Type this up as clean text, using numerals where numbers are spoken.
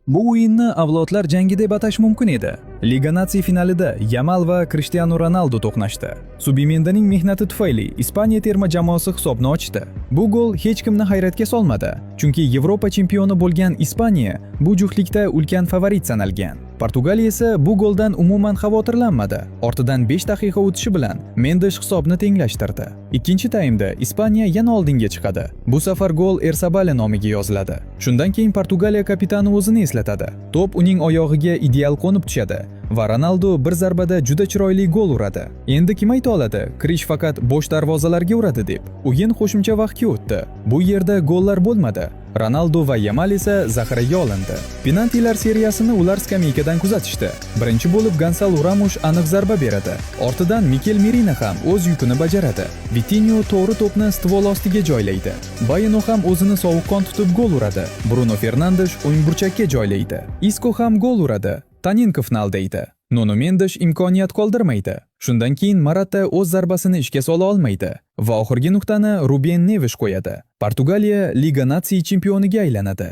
Bu o'yinni avlodlar jangi deb atash mumkin edi. Liga Natsiya finalida Yamal va Cristiano Ronaldo to'qnashdi. Subimendining mehnati tufayli Ispaniya terma jamoasi hisobni ochdi. Bu gol hech kimni hayratga solmadi, chunki Yevropa chempioni bo'lgan Ispaniya bu juftlikda ulkan favorit sanalgan. Portugaliya esa bu goldan umuman xavotirlanmadi. Ortidan 5 daqiqa o'tishi bilan Mendes hisobni tenglashtirdi. Ikkinchi taymda Ispaniya yana oldinga chiqadi. Bu safar gol Ersabale nomiga yoziladi. Shundan keyin Portugaliya kapitani o'zini eslatadi. To'p uning oyog'iga ideal qo'nib tushadi va Ronaldo bir zarbada juda chiroyli gol uradi. Endi kim ayta oladi, Krish faqat bo'sh darvozalarga uradi deb. O'yin qo'shimcha vaqtga o'tdi. Bu yerda gollar bo'lmadi. Ronaldo va Yamal esa zaxiraga olindi. Penaltilar seriyasini ular skameykadan kuzatishdi. Birinchi bo'lib Gonzalo Ramos aniq zarba beradi. Ortidan Mikel Merino ham o'z yukini bajaradi. Vitinho to'g'ri to'pni stvol ostiga joylaydi. Bayeno ham o'zini sovuqqon tutib gol uradi. Bruno Fernandes o'ng burchakka joylaydi. Isco ham gol uradi. Taninko finaldaydi. Nuno Mendes imkoniyat qoldirmaydi. Shundan keyin Morata o'z zarbasini ishga sola olmaydi va oxirgi nuqtani Ruben Neves qo'yadi. Portugaliya Liga Natsiya chempioniga aylanadi.